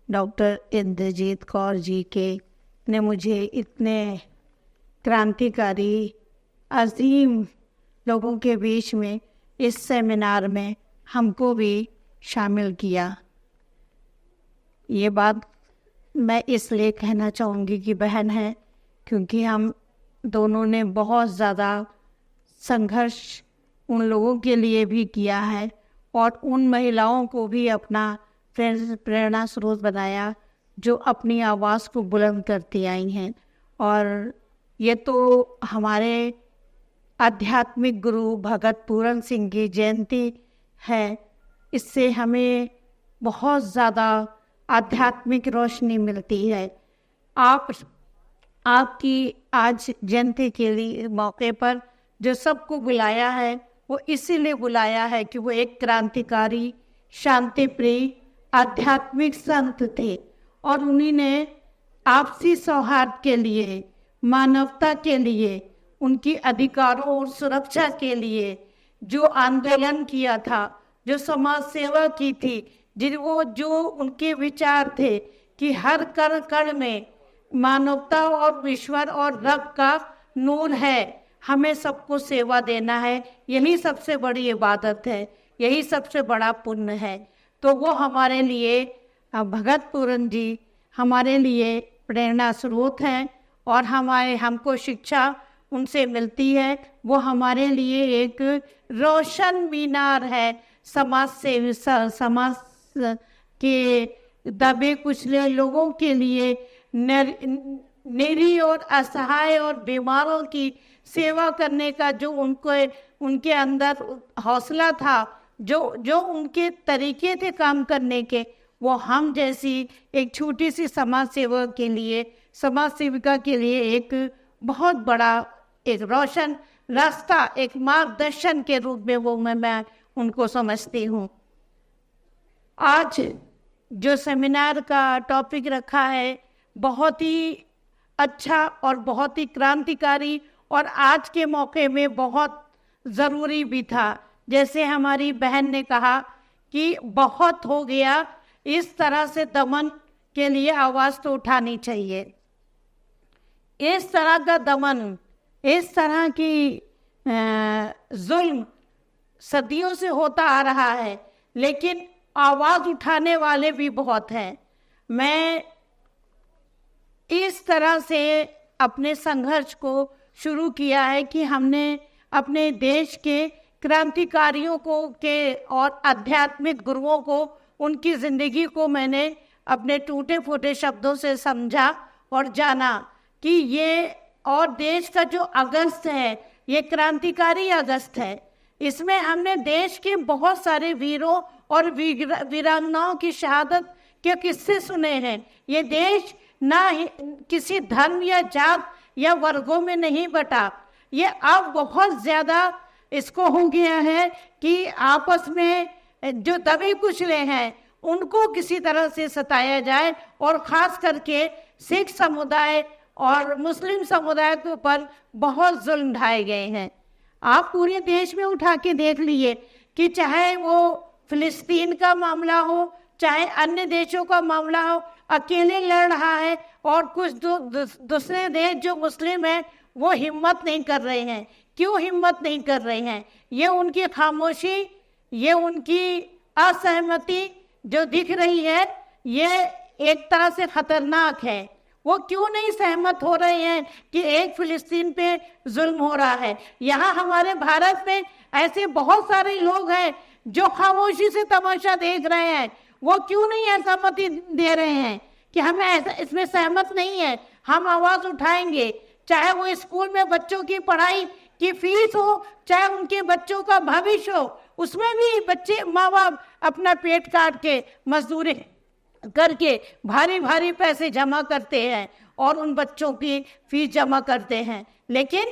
Doctor Indrajit Kaur ji के ने मुझे इतने क्रांतिकारी अजीम लोगों के बीच में इस सेमिनार में हमको भी शामिल किया। ये बात मैं इसलिए कहना चाहूँगी कि बहन है, क्योंकि हम दोनों ने बहुत ज़्यादा संघर्ष उन लोगों के लिए भी किया है और उन महिलाओं को भी अपना प्रेरणा स्रोत बनाया जो अपनी आवाज़ को बुलंद करती आई हैं। और ये तो हमारे आध्यात्मिक गुरु भगत पूरन सिंह की जयंती है, इससे हमें बहुत ज़्यादा आध्यात्मिक रोशनी मिलती है। आपकी आज जयंती के लिए मौके पर जो सबको बुलाया है वो इसीलिए बुलाया है कि वो एक क्रांतिकारी, शांति प्रिय, आध्यात्मिक संत थे और उन्हीं ने आपसी सौहार्द के लिए, मानवता के लिए, उनकी अधिकारों और सुरक्षा के लिए जो आंदोलन किया था, जो समाज सेवा की थी, जो उनके विचार थे कि हर कण कण में मानवता और ईश्वर और रब का नूर है, हमें सबको सेवा देना है, यही सबसे बड़ी इबादत है, यही सबसे बड़ा पुण्य है। तो वो हमारे लिए भगत पूरन जी हमारे लिए प्रेरणा स्रोत हैं और हमको शिक्षा उनसे मिलती है। वो हमारे लिए एक रोशन मीनार है समाज के दबे कुचले लोगों के लिए, निरी और असहाय और बीमारों की सेवा करने का जो उनके अंदर हौसला था, जो उनके तरीके थे काम करने के, वो हम जैसी एक छोटी सी समाज सेविका के लिए एक बहुत बड़ा एक रोशन रास्ता, एक मार्गदर्शन के रूप में वो मैं उनको समझती हूँ। आज जो सेमिनार का टॉपिक रखा है बहुत ही अच्छा और बहुत ही क्रांतिकारी और आज के मौके में बहुत ज़रूरी भी था। जैसे हमारी बहन ने कहा कि बहुत हो गया, इस तरह से दमन के लिए आवाज़ तो उठानी चाहिए। इस तरह का दमन, इस तरह की जुल्म सदियों से होता आ रहा है, लेकिन आवाज़ उठाने वाले भी बहुत हैं। मैं इस तरह से अपने संघर्ष को शुरू किया है कि हमने अपने देश के क्रांतिकारियों के और आध्यात्मिक गुरुओं को, उनकी ज़िंदगी को मैंने अपने टूटे फूटे शब्दों से समझा और जाना कि ये और देश का जो अगस्त है, ये क्रांतिकारी अगस्त है। इसमें हमने देश के बहुत सारे वीरों और वीरांगनाओं की शहादत के किस्से सुने हैं। ये देश ना किसी धर्म या जात या वर्गों में नहीं बटा, ये अब बहुत ज़्यादा इसको हो गया है कि आपस में जो दबे कुचले हैं उनको किसी तरह से सताया जाए, और ख़ास करके सिख समुदाय और मुस्लिम समुदाय के ऊपर बहुत जुल्म ढाए गए हैं। आप पूरे देश में उठा के देख लिए कि चाहे वो फिलिस्तीन का मामला हो, चाहे अन्य देशों का मामला हो, अकेले लड़ रहा है और कुछ दूसरे देश जो मुस्लिम हैं वो हिम्मत नहीं कर रहे हैं। क्यों हिम्मत नहीं कर रहे हैं? ये उनकी खामोशी, ये उनकी असहमति जो दिख रही है, ये एक तरह से खतरनाक है। वो क्यों नहीं सहमत हो रहे हैं कि एक फिलिस्तीन पे जुल्म हो रहा है? यहाँ हमारे भारत में ऐसे बहुत सारे लोग हैं जो खामोशी से तमाशा देख रहे हैं। वो क्यों नहीं असहमति दे रहे हैं कि हमें ऐसा, इसमें सहमत नहीं है, हम आवाज़ उठाएंगे। चाहे वो स्कूल में बच्चों की पढ़ाई की फीस हो, चाहे उनके बच्चों का भविष्य हो, उसमें भी बच्चे माँ बाप अपना पेट काट के मजदूरी करके भारी भारी पैसे जमा करते हैं और उन बच्चों की फीस जमा करते हैं, लेकिन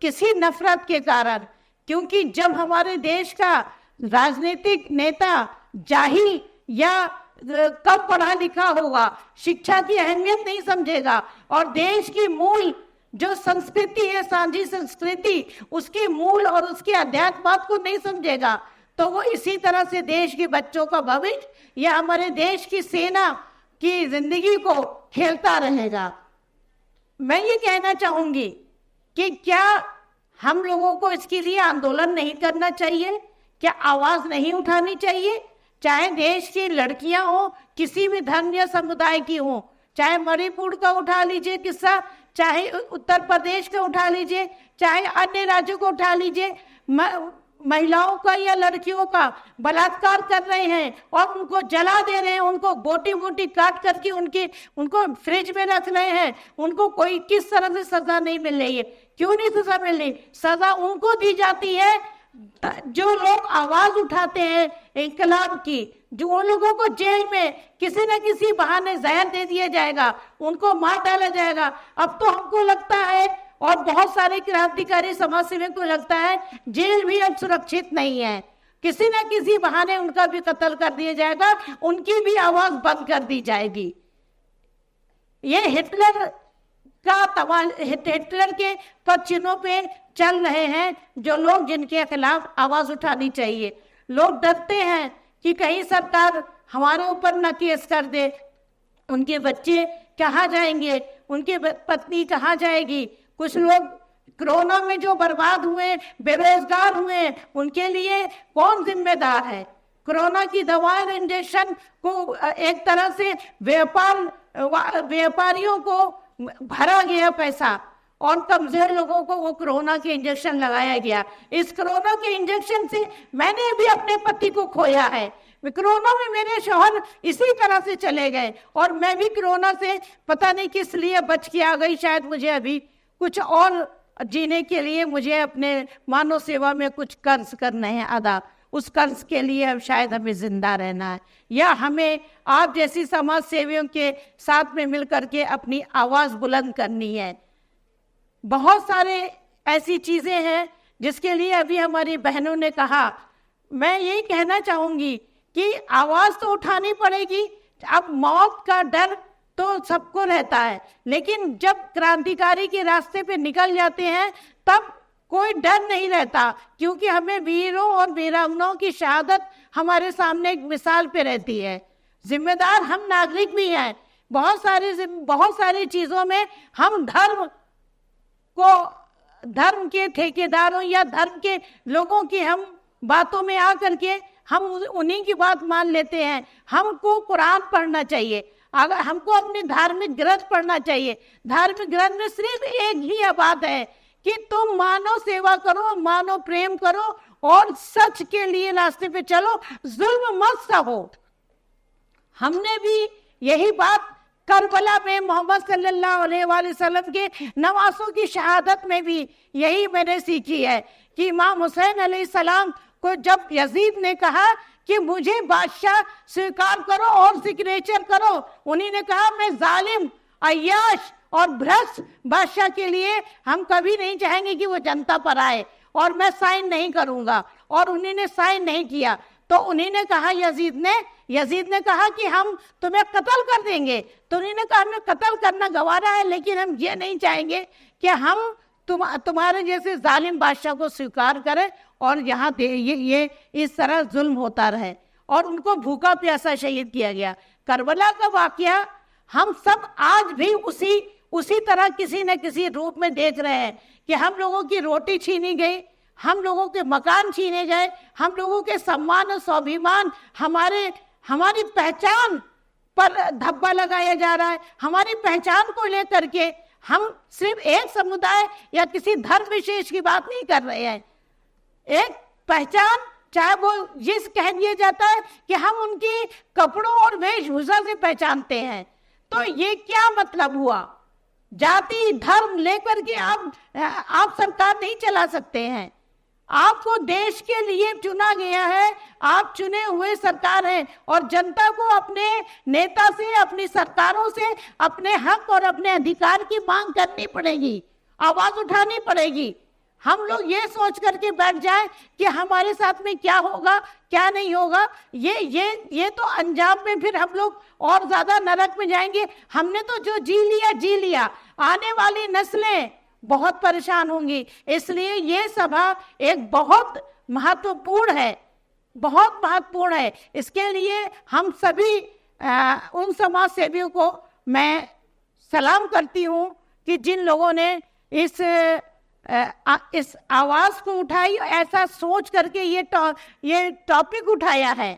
किसी नफरत के कारण, क्योंकि जब हमारे देश का राजनीतिक नेता जाहिल या कब पढ़ा लिखा होगा, शिक्षा की अहमियत नहीं समझेगा और देश की मूल जो संस्कृति है, सांझी संस्कृति, उसके मूल और उसके अध्यात्म को नहीं समझेगा, तो वो इसी तरह से देश के बच्चों का भविष्य या हमारे देश की सेना की जिंदगी को खेलता रहेगा। मैं ये कहना चाहूंगी कि क्या हम लोगों को इसके लिए आंदोलन नहीं करना चाहिए? क्या आवाज नहीं उठानी चाहिए? चाहे देश की लड़कियां हो, किसी भी धर्म या समुदाय की हो, चाहे मणिपुर का उठा लीजिए किस्सा, चाहे उत्तर प्रदेश का उठा लीजिए, चाहे अन्य राज्यों को उठा लीजिए, महिलाओं का या लड़कियों का बलात्कार कर रहे हैं और उनको जला दे रहे हैं, उनको बोटी बोटी काट करके उनको फ्रिज में रख रहे हैं, उनको कोई किस तरह से सजा नहीं मिल रही है? क्यों नहीं सजा मिल रही? सजा उनको दी जाती है जो लोग आवाज उठाते हैं इंकलाब की, जो उन लोगों को जेल में किसी न किसी बहाने जहर दे दिया जाएगा, उनको मार डाला जाएगा। अब तो हमको लगता है और बहुत सारे क्रांतिकारी समाज सेवियों को लगता है जेल भी अब सुरक्षित नहीं है, किसी न किसी बहाने उनका भी कत्ल कर दिया जाएगा, उनकी भी आवाज बंद कर दी जाएगी। ये हिटलर के पदचिन्हों पे चल रहे हैं जो लोग, जिनके खिलाफ आवाज उठानी चाहिए। लोग डरते हैं कि कहीं सरकार हमारे ऊपर न केस कर दे, उनके बच्चे कहाँ जाएंगे, उनकी पत्नी कहाँ जाएगी। कुछ लोग कोरोना में जो बर्बाद हुए, बेरोजगार हुए, उनके लिए कौन जिम्मेदार है? कोरोना की दवा इंजेक्शन को एक तरह से व्यापारियों को भरा गया पैसा और कमजोर लोगों को वो कोरोना के इंजेक्शन लगाया गया। इस कोरोना के इंजेक्शन से मैंने भी अपने पति को खोया है। कोरोना में मेरे शौहर इसी तरह से चले गए और मैं भी कोरोना से पता नहीं किस लिए बच के आ गई। शायद मुझे अभी कुछ और जीने के लिए मुझे अपने मानव सेवा में कुछ कर्ज करना है अदा, उस कर्ज के लिए अब शायद हमें जिंदा रहना है, या हमें आप जैसी समाज सेवियों के साथ में मिलकर के अपनी आवाज बुलंद करनी है। बहुत सारे ऐसी चीजें हैं जिसके लिए अभी हमारी बहनों ने कहा। मैं यही कहना चाहूंगी कि आवाज तो उठानी पड़ेगी। अब मौत का डर तो सबको रहता है, लेकिन जब क्रांतिकारी के रास्ते पे निकल जाते हैं तब कोई डर नहीं रहता, क्योंकि हमें वीरों और वीरांगनाओं की शहादत हमारे सामने एक मिसाल पे रहती है। जिम्मेदार हम नागरिक भी हैं। बहुत सारी चीजों में हम धर्म के ठेकेदारों या धर्म के लोगों की हम बातों में आकर के हम उन्हीं की बात मान लेते हैं। हमको कुरान पढ़ना चाहिए, अगर हमको अपने धार्मिक ग्रंथ पढ़ना चाहिए। धार्मिक ग्रंथ में सिर्फ एक ही बात है कि तुम मानव सेवा करो, मानव प्रेम करो और सच के लिए रास्ते पे चलो, जुल्म मत सहो। हमने भी यही बात करबला में मोहम्मद सल्लल्लाहु अलैहि वसल्लम के नवासों की शहादत में भी यही मैंने सीखी है कि इमाम हुसैन अलैहिस्सलाम को जब यजीद ने कहा कि मुझे बादशाह स्वीकार करो और सिग्नेचर करो, उन्हीं ने कहा मैं जालिम, अय्याश और भ्रष्ट बादशाह के लिए हम कभी नहीं चाहेंगे कि वो जनता पर आए और मैं साइन नहीं करूंगा। और उन्हीं ने साइन नहीं किया तो उन्हीं ने कहा, यजीद ने कहा कि हम तुम्हें कत्ल कर देंगे। तो उन्हीं ने कहा हमें कत्ल करना गवारा है, लेकिन हम ये नहीं चाहेंगे कि हम तुम्हारे जैसे जालिम बादशाह को स्वीकार करें और यहाँ ये इस तरह जुल्म होता रहे। और उनको भूखा प्यासा शहीद किया गया। करबला का वाकया हम सब आज भी उसी तरह किसी न किसी रूप में देख रहे हैं कि हम लोगों की रोटी छीनी गई, हम लोगों के मकान छीने गए, हम लोगों के सम्मान और स्वाभिमान, हमारी पहचान पर धब्बा लगाया जा रहा है। हमारी पहचान को लेकर के हम सिर्फ एक समुदाय या किसी धर्म विशेष की बात नहीं कर रहे हैं। एक पहचान, चाहे वो ये कह दिया जाता है कि हम उनकी कपड़ों और वेशभूषा से पहचानते हैं, तो ये क्या मतलब हुआ? जाति धर्म लेकर के आप सरकार नहीं चला सकते हैं। आपको देश के लिए चुना गया है, आप चुने हुए सरकार हैं और जनता को अपने नेता से, अपनी सरकारों से अपने हक और अपने अधिकार की मांग करनी पड़ेगी, आवाज उठानी पड़ेगी। हम लोग ये सोच करके बैठ जाए कि हमारे साथ में क्या होगा क्या नहीं होगा, ये तो अंजाम में फिर हम लोग और ज्यादा नरक में जाएंगे। हमने तो जो जी लिया, आने वाली नस्लें बहुत परेशान होंगी। इसलिए ये सभा एक बहुत महत्वपूर्ण है। बहुत महत्वपूर्ण है। इसके लिए हम सभी उन समाज सेवियों को मैं सलाम करती हूँ कि जिन लोगों ने इस आवाज़ को उठाई, ऐसा सोच करके ये टॉपिक उठाया है।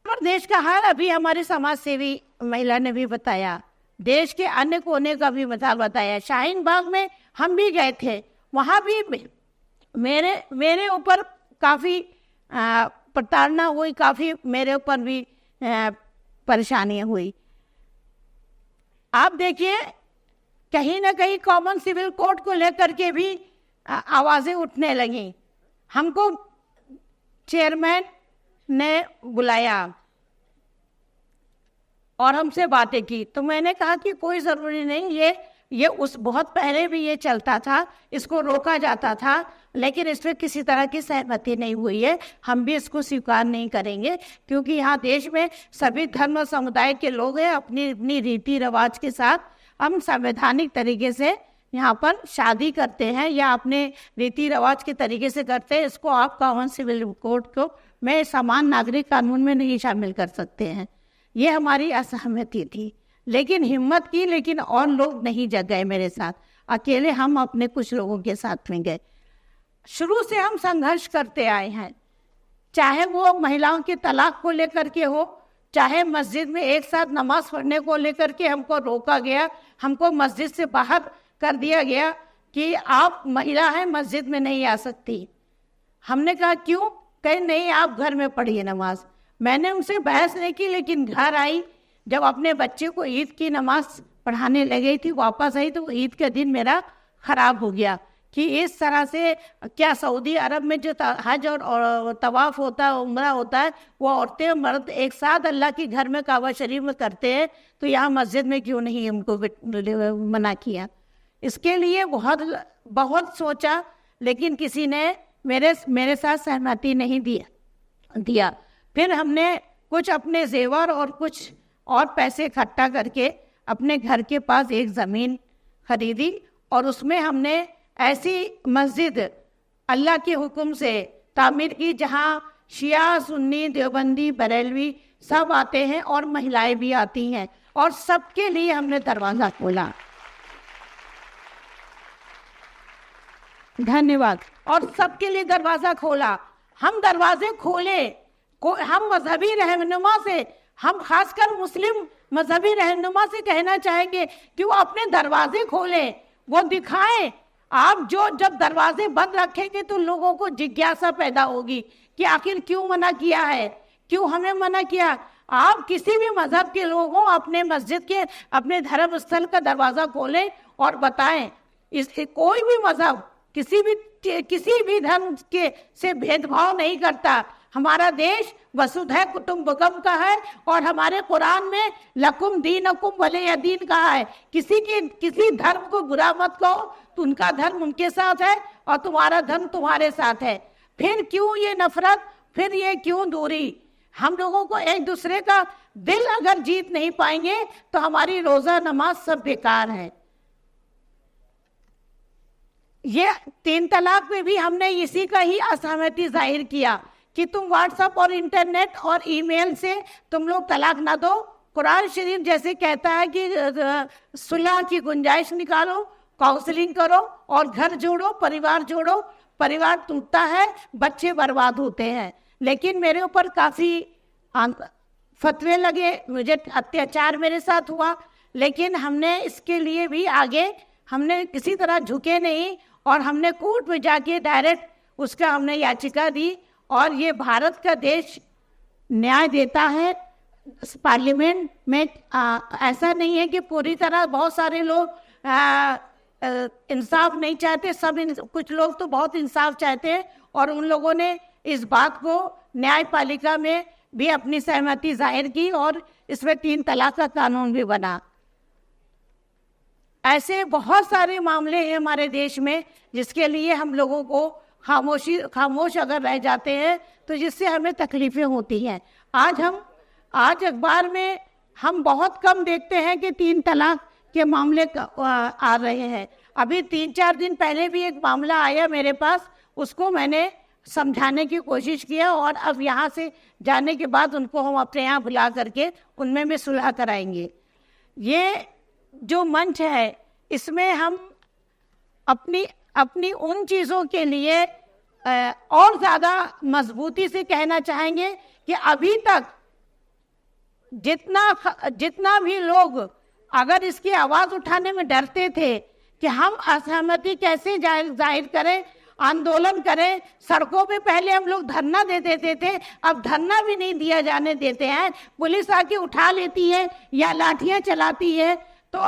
देश का हाल अभी हमारे समाज सेवी महिला ने भी बताया, देश के अन्य कोने का भी बताया। शाहीन बाग में हम भी गए थे, वहाँ भी मेरे ऊपर काफ़ी प्रताड़ना हुई, काफ़ी मेरे ऊपर भी परेशानियाँ हुई। आप देखिए कहीं ना कहीं कॉमन सिविल कोड को लेकर के भी आवाज़ें उठने लगी। हमको चेयरमैन ने बुलाया और हमसे बातें की, तो मैंने कहा कि कोई ज़रूरी नहीं, ये उस बहुत पहले भी ये चलता था, इसको रोका जाता था, लेकिन इसमें किसी तरह की सहमति नहीं हुई है। हम भी इसको स्वीकार नहीं करेंगे, क्योंकि यहाँ देश में सभी धर्म समुदाय के लोग हैं। अपनी अपनी रीति रिवाज के साथ हम संवैधानिक तरीके से यहाँ पर शादी करते हैं या अपने रीति रिवाज के तरीके से करते हैं। इसको आप कॉमन सिविल कोड को में समान नागरिक कानून में नहीं शामिल कर सकते हैं। ये हमारी असहमति थी, लेकिन हिम्मत की, लेकिन और लोग नहीं जग गए मेरे साथ, अकेले हम अपने कुछ लोगों के साथ में गए। शुरू से हम संघर्ष करते आए हैं, चाहे वो महिलाओं के तलाक को लेकर के हो, चाहे मस्जिद में एक साथ नमाज पढ़ने को लेकर के हमको रोका गया, हमको मस्जिद से बाहर कर दिया गया कि आप महिला हैं, मस्जिद में नहीं आ सकती। हमने कहा क्यों? कहे नहीं, आप घर में पढ़िए नमाज। मैंने उनसे बहस नहीं की, लेकिन घर आई, जब अपने बच्चे को ईद की नमाज पढ़ाने लगी थी, वापस आई तो ईद के दिन मेरा ख़राब हो गया कि इस तरह से क्या सऊदी अरब में जो हज और तवाफ़ होता है, उम्रा होता है, वो औरतें मर्द एक साथ अल्लाह के घर में काबा शरीफ में करते हैं, तो यहाँ मस्जिद में क्यों नहीं हमको मना किया। इसके लिए बहुत सोचा, लेकिन किसी ने मेरे साथ सहमति नहीं दिया। फिर हमने कुछ अपने जेवर और कुछ और पैसे इकट्ठा करके अपने घर के पास एक ज़मीन खरीदी और उसमें हमने ऐसी मस्जिद अल्लाह के हुक्म से तामीर की जहाँ शिया, सुन्नी, देवबंदी, बरेलवी सब आते हैं और महिलाएं भी आती हैं, और सबके लिए हमने दरवाज़ा खोला। धन्यवाद। और सबके लिए दरवाज़ा खोला। हम दरवाजे खोले, हम मजहबी रहनुमा से, हम खासकर मुस्लिम मजहबी रहनुमा से कहना चाहेंगे कि वो अपने दरवाजे खोलें, वो दिखाएं। आप जब दरवाजे बंद रखेंगे तो लोगों को जिज्ञासा पैदा होगी कि आखिर क्यों मना किया है, क्यों हमें मना किया। आप किसी भी मजहब के लोग हों, अपने मस्जिद के, अपने धर्म स्थल का दरवाज़ा खोलें और बताएं। कोई भी मजहब किसी भी धर्म के से भेदभाव नहीं करता। हमारा देश वसुधैव कुटुम्बकम का है और हमारे कुरान में लकुम दीनकुम वलिय दीन कहा है। किसी धर्म को बुरा मत कहो, तो उनका धर्म उनके साथ है और तुम्हारा धर्म तुम्हारे साथ है। फिर क्यों ये नफरत, फिर ये क्यों दूरी? हम लोगों को एक दूसरे का दिल अगर जीत नहीं पाएंगे तो हमारी रोजा नमाज सब बेकार है। ये 3 तलाक में भी हमने इसी का ही असहमति जाहिर किया कि तुम व्हाट्सएप और इंटरनेट और ईमेल से तुम लोग तलाक ना दो। कुरान शरीफ जैसे कहता है कि सुलह की गुंजाइश निकालो, काउंसलिंग करो और घर जोड़ो, परिवार जोड़ो। परिवार टूटता है, बच्चे बर्बाद होते हैं। लेकिन मेरे ऊपर काफ़ी फतवे लगे, मुझे अत्याचार मेरे साथ हुआ, लेकिन हमने इसके लिए भी आगे हमने किसी तरह झुके नहीं और हमने कोर्ट में जाके डायरेक्ट उसका हमने याचिका दी। और ये भारत का देश न्याय देता है। पार्लियामेंट में ऐसा नहीं है कि पूरी तरह बहुत सारे लोग इंसाफ नहीं चाहते, कुछ लोग तो बहुत इंसाफ चाहते हैं, और उन लोगों ने इस बात को न्यायपालिका में भी अपनी सहमति जाहिर की और इसमें 3 तलाक का कानून भी बना। ऐसे बहुत सारे मामले हैं हमारे देश में जिसके लिए हम लोगों को खामोश अगर रह जाते हैं तो जिससे हमें तकलीफें होती हैं। आज अखबार में हम बहुत कम देखते हैं कि 3 तलाक के मामले आ रहे हैं। अभी 3-4 दिन पहले भी एक मामला आया मेरे पास, उसको मैंने समझाने की कोशिश की है, और अब यहाँ से जाने के बाद उनको हम अपने यहाँ बुला करके उनमें भी सुलह कराएंगे। ये जो मंच है इसमें हम अपनी उन चीज़ों के लिए और ज़्यादा मजबूती से कहना चाहेंगे कि अभी तक जितना भी लोग अगर इसकी आवाज़ उठाने में डरते थे कि हम असहमति कैसे जाहिर करें, आंदोलन करें, सड़कों पे पहले हम लोग धरना दे देते थे, अब धरना भी नहीं दिया जाने देते हैं, पुलिस आके उठा लेती है या लाठियां चलाती है। तो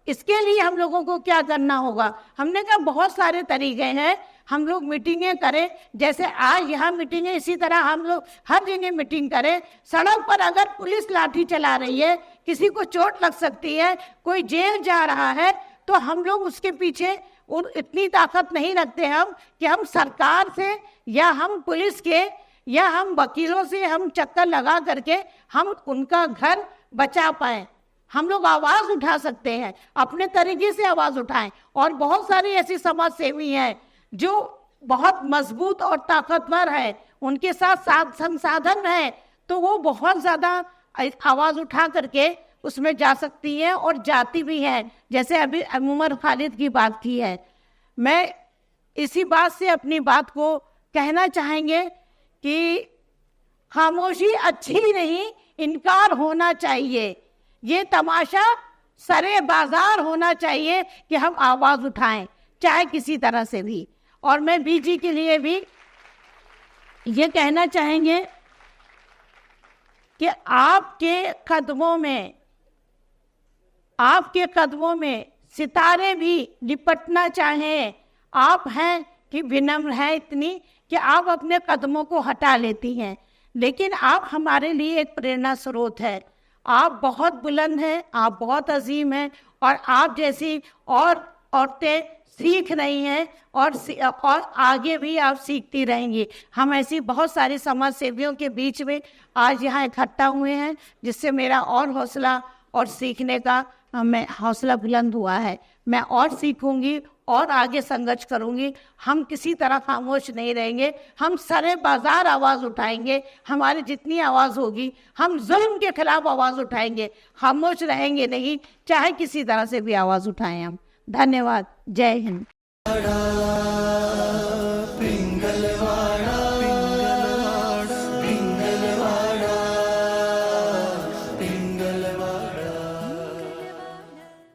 इसके लिए हम लोगों को क्या करना होगा? हमने कहा बहुत सारे तरीके हैं, हम लोग मीटिंगें करें, जैसे आज यहाँ मीटिंग है इसी तरह हम लोग हर जगह मीटिंग करें। सड़क पर अगर पुलिस लाठी चला रही है, किसी को चोट लग सकती है, कोई जेल जा रहा है, तो हम लोग उसके पीछे इतनी ताकत नहीं रखते हम कि हम सरकार से या हम पुलिस के या हम वकीलों से हम चक्कर लगा करके हम उनका घर बचा पाए। हम लोग आवाज़ उठा सकते हैं, अपने तरीके से आवाज़ उठाएं। और बहुत सारी ऐसी समाज सेवी हैं जो बहुत मजबूत और ताकतवर है, उनके साथ संसाधन है, तो वो बहुत ज़्यादा आवाज़ उठा करके उसमें जा सकती है और जाती भी है। जैसे अभी उमर खालिद की बात की है, मैं इसी बात से अपनी बात को कहना चाहेंगे कि खामोशी अच्छी नहीं, इनकार होना चाहिए। ये तमाशा सरे बाजार होना चाहिए कि हम आवाज़ उठाएं, चाहे किसी तरह से भी। और मैं बीजी के लिए भी ये कहना चाहेंगे कि आपके कदमों में सितारे भी लिपटना चाहें। आप हैं कि विनम्र हैं इतनी कि आप अपने कदमों को हटा लेती हैं, लेकिन आप हमारे लिए एक प्रेरणा स्रोत है। आप बहुत बुलंद हैं, आप बहुत अजीम हैं, और आप जैसी और औरतें सीख रही हैं और आगे भी आप सीखती रहेंगी। हम ऐसी बहुत सारी समाज सेवियों के बीच में आज यहाँ इकट्ठा हुए हैं, जिससे मेरा और हौसला और सीखने का मैं हौसला बुलंद हुआ है। मैं और सीखूंगी और आगे संघर्ष करूंगी। हम किसी तरह खामोश नहीं रहेंगे, हम सरे बाजार आवाज़ उठाएंगे। हमारी जितनी आवाज़ होगी हम जुल्म के खिलाफ आवाज़ उठाएंगे, खामोश रहेंगे नहीं, चाहे किसी तरह से भी आवाज़ उठाएं हम। धन्यवाद। जय हिंद।